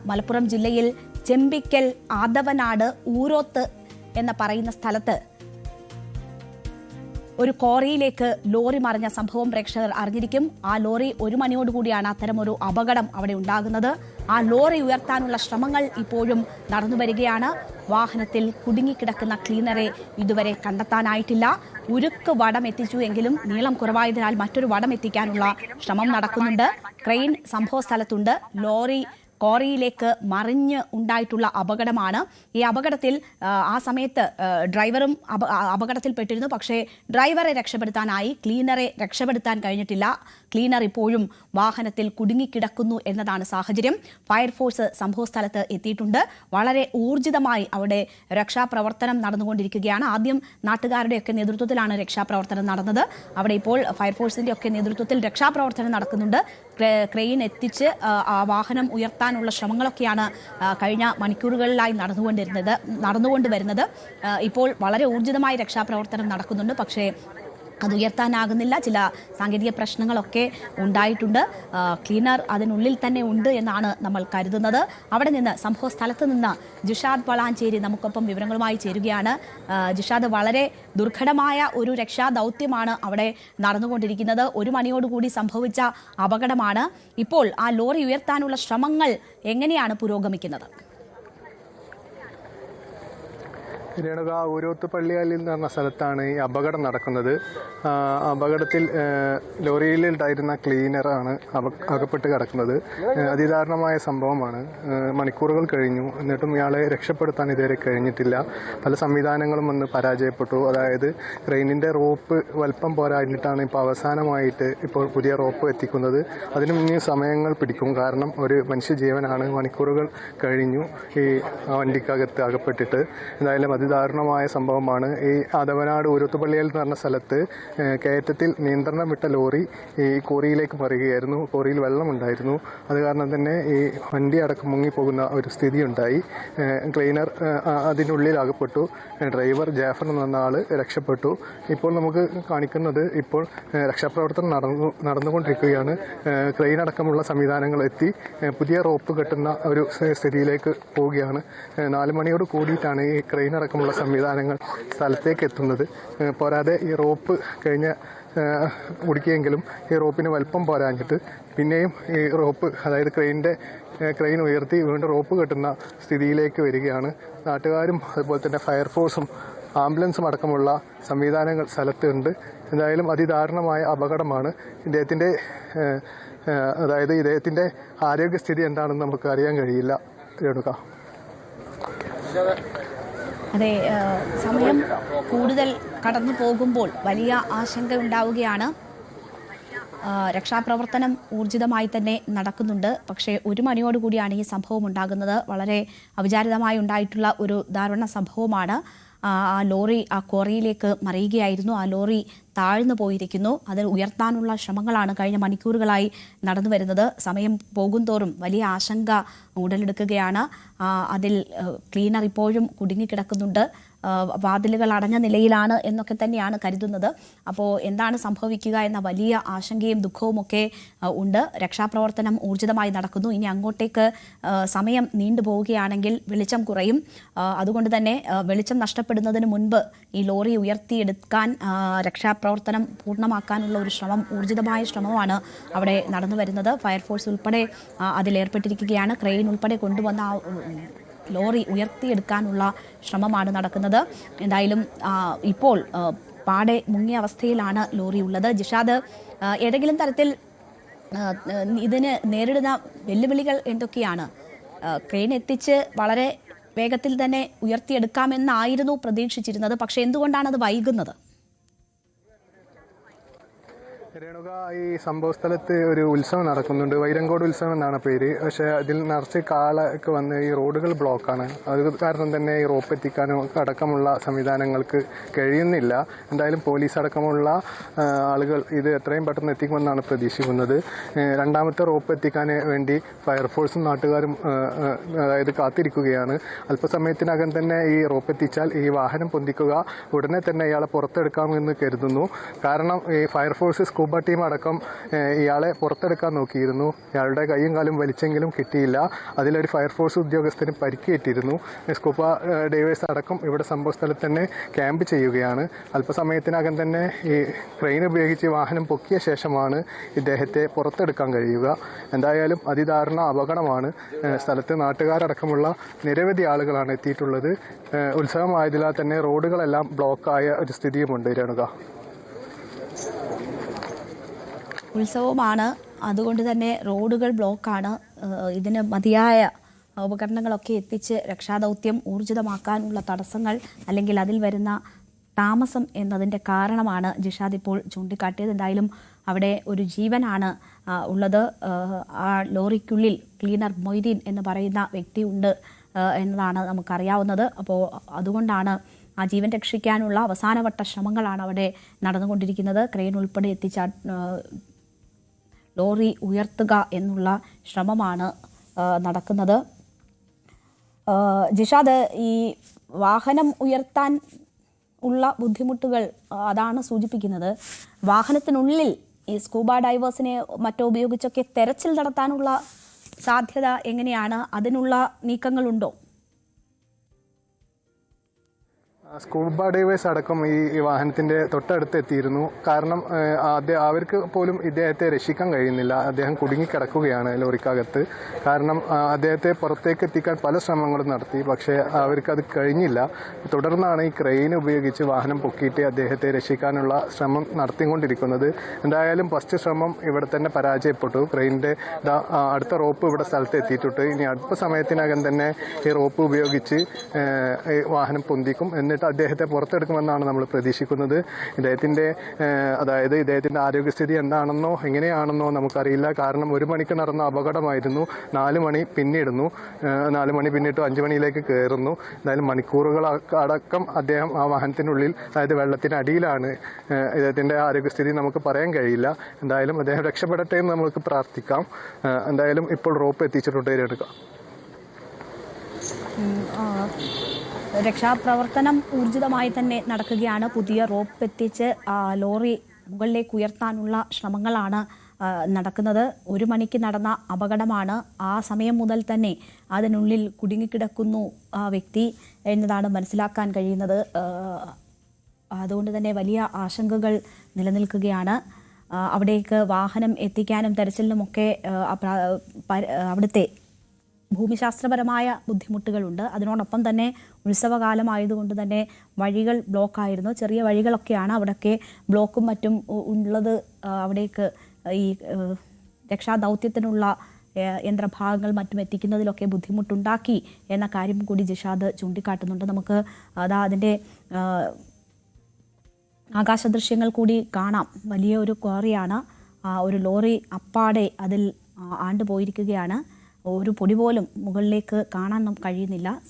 മലപ്പുറം ജില്ലയിൽ ചെമ്പിക്കൽ ആദവനാട് ഊരോത്ത് എന്ന് പറയുന്ന സ്ഥലത്ത് ഒരു ക്വാറിയിലേക്ക് ലോറി മറിഞ്ഞ സംഭവം പ്രേക്ഷകർ അറിഞ്ഞിരിക്കും. ആ ലോറി 1 മണിയോടുകൂടിയാണ് അത്തരമൊരു അപകടം അവിടെ ഉണ്ടാകുന്നത്. ആ ലോറി ഉയർത്താനുള്ള ശ്രമങ്ങൾ ഇപ്പോഴും നടന്നുവരികയാണ്. വാഹനത്തിൽ കുടുങ്ങിക്കിടക്കുന്ന ക്ലീനറെ ഇതുവരെ കണ്ടെത്താനായിട്ടില്ല. ഉരുക്ക് വടം എത്തിച്ചു എങ്കിലും നീളം കുറവായതിനാൽ മറ്റൊരു വടം എത്തിക്കാനുള്ള ശ്രമം നടക്കുന്നുണ്ട്. ക്രെയിൻ സംഭവ സ്ഥലത്തുണ്ട്. ലോറി ക്വാറിയിലേക്ക് മറിഞ്ഞ് ഉണ്ടായിട്ടുള്ള അപകടമാണ്. ഈ അപകടത്തിൽ ആ സമയത്ത് ഡ്രൈവറും അപകടത്തിൽപ്പെട്ടിരുന്നു. പക്ഷേ ഡ്രൈവറെ രക്ഷപ്പെടുത്താനായി, ക്ലീനറെ രക്ഷപ്പെടുത്താൻ കഴിഞ്ഞിട്ടില്ല. ക്ലീനർ ഇപ്പോഴും വാഹനത്തിൽ കുടുങ്ങിക്കിടക്കുന്നു എന്നതാണ് സാഹചര്യം. ഫയർഫോഴ്സ് സംഭവസ്ഥലത്ത് എത്തിയിട്ടുണ്ട്. വളരെ ഊർജിതമായി അവിടെ രക്ഷാപ്രവർത്തനം നടന്നുകൊണ്ടിരിക്കുകയാണ്. ആദ്യം നാട്ടുകാരുടെയൊക്കെ നേതൃത്വത്തിലാണ് രക്ഷാപ്രവർത്തനം നടന്നത്. അവിടെ ഇപ്പോൾ ഫയർഫോഴ്സിന്റെ ഒക്കെ നേതൃത്വത്തിൽ രക്ഷാപ്രവർത്തനം നടക്കുന്നുണ്ട്. ക്രെയിൻ എത്തിച്ച് ആ വാഹനം ഉയർത്താനുള്ള ശ്രമങ്ങളൊക്കെയാണ് കഴിഞ്ഞ മണിക്കൂറുകളിലായി നടന്നുകൊണ്ടുവരുന്നത്. ഇപ്പോൾ വളരെ ഊർജിതമായി രക്ഷാപ്രവർത്തനം നടക്കുന്നുണ്ട്. പക്ഷേ അത് ഉയർത്താനാകുന്നില്ല. ചില സാങ്കേതിക പ്രശ്നങ്ങളൊക്കെ ഉണ്ടായിട്ടുണ്ട്. ക്ലീനർ അതിനുള്ളിൽ തന്നെ ഉണ്ട് എന്നാണ് നമ്മൾ കരുതുന്നത്. അവിടെ നിന്ന് സംഭവ സ്ഥലത്ത് നിന്ന് ജിഷാദ് വളാഞ്ചേരി നമുക്കൊപ്പം വിവരങ്ങളുമായി ചേരുകയാണ്. ജിഷാദ്, വളരെ ദുർഘടമായ ഒരു രക്ഷാദൗത്യമാണ് അവിടെ നടന്നുകൊണ്ടിരിക്കുന്നത്. 1 മണിയോടുകൂടി സംഭവിച്ച അപകടമാണ്. ഇപ്പോൾ ആ ലോറി ഉയർത്താനുള്ള ശ്രമങ്ങൾ എങ്ങനെയാണ് പുരോഗമിക്കുന്നത്? രേണുക, ഊരോത്ത് പള്ളിയാലിൽ എന്ന് പറഞ്ഞ സ്ഥലത്താണ് ഈ അപകടം നടക്കുന്നത്. അപകടത്തിൽ ലോറിയിലുണ്ടായിരുന്ന ക്ലീനറാണ് അകപ്പെട്ട് കിടക്കുന്നത്. അതിദാരുണമായ സംഭവമാണ്. മണിക്കൂറുകൾ കഴിഞ്ഞു, എന്നിട്ടും ഇയാളെ രക്ഷപ്പെടുത്താൻ ഇതുവരെ കഴിഞ്ഞിട്ടില്ല. പല സംവിധാനങ്ങളും വന്ന് പരാജയപ്പെട്ടു. അതായത് ക്രെയിനിൻ്റെ റോപ്പ് വലിപ്പം പോരാഞ്ഞിട്ടാണ് ഇപ്പോൾ അവസാനമായിട്ട് ഇപ്പോൾ പുതിയ റോപ്പ് എത്തിക്കുന്നത്. അതിനും ഇനി സമയങ്ങൾ പിടിക്കും. കാരണം ഒരു മനുഷ്യജീവനാണ്. മണിക്കൂറുകൾ കഴിഞ്ഞു ഈ വണ്ടിക്കകത്ത് അകപ്പെട്ടിട്ട്. എന്തായാലും അതിദാരുണമായ സംഭവമാണ്. ഈ ആദവനാട് ഊരോത്തുപള്ളിയിൽ എന്ന് പറഞ്ഞ സ്ഥലത്ത് കയറ്റത്തിൽ നിയന്ത്രണം വിട്ട ലോറി ഈ കോറിയിലേക്ക് മറിയുകയായിരുന്നു. കോറിയിൽ വെള്ളമുണ്ടായിരുന്നു. അത് കാരണം തന്നെ ഈ വണ്ടി അടക്കം മുങ്ങിപ്പോകുന്ന ഒരു സ്ഥിതി ഉണ്ടായി. ക്ലീനർ അതിനുള്ളിൽ അകപ്പെട്ടു. ഡ്രൈവർ ജാഫർ എന്ന ആൾ രക്ഷപ്പെട്ടു. ഇപ്പോൾ നമുക്ക് കാണിക്കുന്നത് ഇപ്പോൾ രക്ഷാപ്രവർത്തനം നടന്നുകൊണ്ടിരിക്കുകയാണ്. ക്രെയിൻ അടക്കമുള്ള സംവിധാനങ്ങൾ എത്തി പുതിയ റോപ്പ് കെട്ടുന്ന ഒരു സ്ഥിതിയിലേക്ക് പോവുകയാണ്. 4 മണിയോട് കൂടിയിട്ടാണ് ഈ ക്രെയിൻ അടക്കമുള്ള സംവിധാനങ്ങൾ സ്ഥലത്തേക്ക് എത്തുന്നത്. പോരാതെ ഈ റോപ്പ് കഴിഞ്ഞ കുടുക്കിയെങ്കിലും ഈ റോപ്പിന് വലിപ്പം പോരാഞ്ഞിട്ട് പിന്നെയും ഈ റോപ്പ്, അതായത് ക്രെയിൻ ഉയർത്തി വീണ്ടും റോപ്പ് കെട്ടുന്ന സ്ഥിതിയിലേക്ക് വരികയാണ്. നാട്ടുകാരും അതുപോലെ തന്നെ ഫയർഫോഴ്സും ആംബുലൻസും അടക്കമുള്ള സംവിധാനങ്ങൾ സ്ഥലത്തുണ്ട്. എന്തായാലും അതിദാരുണമായ അപകടമാണ്. ഇദ്ദേഹത്തിൻ്റെ ആരോഗ്യസ്ഥിതി എന്താണെന്ന് നമുക്ക് അറിയാൻ കഴിയില്ല. രേണുക, അതെ, സമയം കൂടുതൽ കടന്നു പോകുമ്പോൾ വലിയ ആശങ്ക ഉണ്ടാവുകയാണ്. രക്ഷാപ്രവർത്തനം ഊർജിതമായി തന്നെ നടക്കുന്നുണ്ട്. പക്ഷേ 1 മണിയോടുകൂടിയാണ് ഈ സംഭവം ഉണ്ടാകുന്നത്. വളരെ അവിചാരിതമായി ഉണ്ടായിട്ടുള്ള ഒരു ദാരുണ സംഭവമാണ്. ആ ലോറി ആ ക്വാറിയിലേക്ക് മറിയുകയായിരുന്നു. ആ ലോറി താഴ്ന്നു പോയിരിക്കുന്നു. അത് ഉയർത്താനുള്ള ശ്രമങ്ങളാണ് കഴിഞ്ഞ മണിക്കൂറുകളായി നടന്നു വരുന്നത്. സമയം പോകുന്തോറും വലിയ ആശങ്ക ഉടലെടുക്കുകയാണ്. അതിൽ ക്ലീനർ ഇപ്പോഴും കുടുങ്ങിക്കിടക്കുന്നുണ്ട്. വാതിലുകൾ അടഞ്ഞ നിലയിലാണ് എന്നൊക്കെ തന്നെയാണ് കരുതുന്നത്. അപ്പോൾ എന്താണ് സംഭവിക്കുക എന്ന വലിയ ആശങ്കയും ദുഃഖവുമൊക്കെ ഉണ്ട്. രക്ഷാപ്രവർത്തനം ഊർജിതമായി നടക്കുന്നു. ഇനി അങ്ങോട്ടേക്ക് സമയം നീണ്ടുപോവുകയാണെങ്കിൽ വെളിച്ചം കുറയും. അതുകൊണ്ട് തന്നെ വെളിച്ചം നഷ്ടപ്പെടുന്നതിന് മുൻപ് ഈ ലോറി ഉയർത്തിയെടുക്കാൻ രക്ഷാപ്രവർത്തനം പൂർണ്ണമാക്കാനുള്ള ഒരു ശ്രമം, ഊർജിതമായ ശ്രമമാണ് അവിടെ നടന്നു വരുന്നത്. ഫയർഫോഴ്സ് ഉൾപ്പെടെ അതിലേർപ്പെട്ടിരിക്കുകയാണ്. ക്രെയിൻ ഉൾപ്പെടെ കൊണ്ടുവന്ന ലോറി ഉയർത്തിയെടുക്കാനുള്ള ശ്രമമാണ് നടക്കുന്നത്. എന്തായാലും ഇപ്പോൾ പാടെ മുങ്ങിയ അവസ്ഥയിലാണ് ലോറി ഉള്ളത്. ജിഷാദ്, ഏതെങ്കിലും തരത്തിൽ ഇതിന് നേരിടുന്ന വെല്ലുവിളികൾ എന്തൊക്കെയാണ്? ക്രെയിൻ എത്തിച്ച് വളരെ വേഗത്തിൽ തന്നെ ഉയർത്തിയെടുക്കാമെന്നായിരുന്നു പ്രതീക്ഷിച്ചിരുന്നത്. പക്ഷേ എന്തുകൊണ്ടാണ് അത് വൈകുന്നത്? രേണുക, ഈ സംഭവ സ്ഥലത്ത് ഒരു ഉത്സവം നടക്കുന്നുണ്ട്. വൈരങ്കോട് ഉത്സവം എന്നാണ് പേര്. പക്ഷേ അതിൽ നിറച്ച് കാളൊക്കെ വന്ന് ഈ റോഡുകൾ ബ്ലോക്കാണ്. അത് കാരണം തന്നെ ഈ റോപ്പ് എത്തിക്കാനും അടക്കമുള്ള സംവിധാനങ്ങൾക്ക് കഴിയുന്നില്ല. എന്തായാലും പോലീസ് അടക്കമുള്ള ആളുകൾ ഇത് എത്രയും പെട്ടെന്ന് എത്തിക്കുമെന്നാണ് പ്രതീക്ഷിക്കുന്നത്. രണ്ടാമത്തെ റോപ്പ് എത്തിക്കാൻ വേണ്ടി ഫയർഫോഴ്സും നാട്ടുകാരും കാത്തിരിക്കുകയാണ്. അല്പസമയത്തിനകം തന്നെ ഈ റോപ്പ് എത്തിച്ചാൽ ഈ വാഹനം പൊന്തിക്കുക, ഉടനെ തന്നെ ഇയാളെ പുറത്തെടുക്കാമെന്ന് കരുതുന്നു. കാരണം ഈ ഫയർഫോഴ്സ് സ്കൂബ ടീം അടക്കം ഇയാളെ പുറത്തെടുക്കാൻ നോക്കിയിരുന്നു. ഇയാളുടെ കൈയും കാലും വലിച്ചെങ്കിലും കിട്ടിയില്ല. അതിലൊരു ഫയർഫോഴ്സ് ഉദ്യോഗസ്ഥന് പരിക്കേറ്റിരുന്നു. സ്കൂബ ഡൈവേഴ്സ് അടക്കം ഇവിടെ സംഭവ സ്ഥലത്ത് തന്നെ ക്യാമ്പ് ചെയ്യുകയാണ്. അല്പസമയത്തിനകം തന്നെ ഈ ക്രെയിൻ ഉപയോഗിച്ച് വാഹനം പൊക്കിയ ശേഷമാണ് ഇദ്ദേഹത്തെ പുറത്തെടുക്കാൻ കഴിയുക. എന്തായാലും അതിദാരുണ അപകടമാണ്. സ്ഥലത്ത് നാട്ടുകാരടക്കമുള്ള നിരവധി ആളുകളാണ് എത്തിയിട്ടുള്ളത്. ഉത്സവമായതിനാൽ തന്നെ റോഡുകളെല്ലാം ബ്ലോക്കായ ഒരു സ്ഥിതിയുമുണ്ട്. രേണുക, ഉത്സവമാണ്, അതുകൊണ്ട് തന്നെ റോഡുകൾ ബ്ലോക്കാണ്. ഇതിന് മതിയായ ഉപകരണങ്ങളൊക്കെ എത്തിച്ച് രക്ഷാദൗത്യം ഊർജിതമാക്കാനുള്ള തടസ്സങ്ങൾ അല്ലെങ്കിൽ അതിൽ വരുന്ന താമസം എന്നതിൻ്റെ കാരണമാണ് ജിഷാദ് ഇപ്പോൾ ചൂണ്ടിക്കാട്ടിയത്. എന്തായാലും അവിടെ ഒരു ജീവനാണ് ഉള്ളത്. ആ ലോറിക്കുള്ളിൽ ക്ലീനർ മൊയ്തീൻ എന്ന് പറയുന്ന വ്യക്തിയുണ്ട് എന്നതാണ് നമുക്കറിയാവുന്നത്. അപ്പോൾ അതുകൊണ്ടാണ് ആ ജീവൻ രക്ഷിക്കാനുള്ള അവസാനവട്ട ശ്രമങ്ങളാണ് അവിടെ നടന്നുകൊണ്ടിരിക്കുന്നത്. ക്രെയിൻ ഉൾപ്പെടെ എത്തിച്ച ലോറി ഉയർത്തുക എന്നുള്ള ശ്രമമാണ് നടക്കുന്നത്. ജിഷാദ്, ഈ വാഹനം ഉയർത്താൻ ഉള്ള ബുദ്ധിമുട്ടുകൾ അതാണ് സൂചിപ്പിക്കുന്നത്. വാഹനത്തിനുള്ളിൽ ഈ സ്കൂബ ഡൈവേഴ്സിനെ മറ്റോ ഉപയോഗിച്ചൊക്കെ തെരച്ചിൽ നടത്താനുള്ള സാധ്യത എങ്ങനെയാണ്? അതിനുള്ള നീക്കങ്ങളുണ്ടോ? സ്കൂബ ഡൈവേഴ്സ് അടക്കം ഈ വാഹനത്തിന്റെ തൊട്ടടുത്ത് എത്തിയിരുന്നു. കാരണം അവർക്ക് പോലും ഇദ്ദേഹത്തെ രക്ഷിക്കാൻ കഴിയുന്നില്ല. അദ്ദേഹം കുടുങ്ങിക്കിടക്കുകയാണ് ലോറിക്കകത്ത്. കാരണം അദ്ദേഹത്തെ പുറത്തേക്ക് എത്തിക്കാൻ പല ശ്രമങ്ങളും നടത്തി, പക്ഷേ അവർക്ക് അത് കഴിഞ്ഞില്ല. തുടർന്നാണ് ഈ ക്രെയിൻ ഉപയോഗിച്ച് വാഹനം പൊക്കിയിട്ട് അദ്ദേഹത്തെ രക്ഷിക്കാനുള്ള ശ്രമം നടത്തിക്കൊണ്ടിരിക്കുന്നത്. എന്തായാലും ഫസ്റ്റ് ശ്രമം ഇവിടെ തന്നെ പരാജയപ്പെട്ടു. ക്രെയിനിന്റെ അടുത്ത റോപ്പ് ഇവിടെ സ്ഥലത്ത് എത്തിയിട്ടുണ്ട്. ഇനി അടുത്ത സമയത്തിനകം തന്നെ ഈ റോപ്പ് ഉപയോഗിച്ച് വാഹനം പൊന്തിക്കും. എന്നിട്ട് അദ്ദേഹത്തെ പുറത്തെടുക്കുമെന്നാണ് നമ്മൾ പ്രതീക്ഷിക്കുന്നത്. ഇദ്ദേഹത്തിന്റെ ആരോഗ്യസ്ഥിതി എന്താണെന്നോ എങ്ങനെയാണെന്നോ നമുക്കറിയില്ല. കാരണം 1 മണിക്ക് നടന്ന അപകടമായിരുന്നു. 4 മണി പിന്നിടുന്നു. 4 മണി പിന്നിട്ട് 5 മണിയിലേക്ക് കയറുന്നു. എന്തായാലും മണിക്കൂറുകൾ അടക്കം അദ്ദേഹം ആ വാഹനത്തിനുള്ളിൽ, അതായത് വെള്ളത്തിനടിയിലാണ്. ഇദ്ദേഹത്തിന്റെ ആരോഗ്യസ്ഥിതി നമുക്ക് പറയാൻ കഴിയില്ല. എന്തായാലും അദ്ദേഹം രക്ഷപ്പെടട്ടെ എന്ന് നമുക്ക് പ്രാർത്ഥിക്കാം. എന്തായാലും ഇപ്പോൾ റോപ്പ് എത്തിച്ചിട്ടുണ്ട്. എടുക്കാം. രക്ഷാപ്രവർത്തനം ഊർജിതമായി തന്നെ നടക്കുകയാണ്. പുതിയ റോപ്പ് എത്തിച്ച് ലോറി മുകളിലേക്ക് ഉയർത്താനുള്ള ശ്രമങ്ങളാണ് നടക്കുന്നത്. 1 മണിക്ക് നടന്ന അപകടമാണ്. ആ സമയം മുതൽ തന്നെ അതിനുള്ളിൽ കുടുങ്ങിക്കിടക്കുന്നു ആ വ്യക്തി എന്നതാണ് മനസ്സിലാക്കാൻ കഴിയുന്നത്. അതുകൊണ്ട് തന്നെ വലിയ ആശങ്കകൾ നിലനിൽക്കുകയാണ്. അവിടേക്ക് വാഹനം എത്തിക്കാനും തെരച്ചിലിനുമൊക്കെ അവിടുത്തെ ഭൂമിശാസ്ത്രപരമായ ബുദ്ധിമുട്ടുകളുണ്ട്. അതിനോടൊപ്പം തന്നെ ഉത്സവകാലമായതുകൊണ്ട് തന്നെ വഴികൾ ബ്ലോക്കായിരുന്നു. ചെറിയ വഴികളൊക്കെയാണ് അവിടെയൊക്കെ ബ്ലോക്കും മറ്റും ഉള്ളത്. അവിടേക്ക് ഈ രക്ഷാദൗത്യത്തിനുള്ള യന്ത്രഭാഗങ്ങൾ മറ്റും എത്തിക്കുന്നതിലൊക്കെ ബുദ്ധിമുട്ടുണ്ടാക്കി എന്ന കാര്യം കൂടി ജിഷാദ് ചൂണ്ടിക്കാട്ടുന്നുണ്ട്. നമുക്ക് അതിൻ്റെ ആകാശദൃശ്യങ്ങൾ കൂടി കാണാം. വലിയ ഒരു ക്വാറിയാണ്. ഒരു ലോറി അപ്പാടെ അതിൽ ആണ്ടുപോയിരിക്കുകയാണ്. ഒരു പൊടി പോലും മുകളിലേക്ക് കാണാൻ കഴിയുന്നില്ല.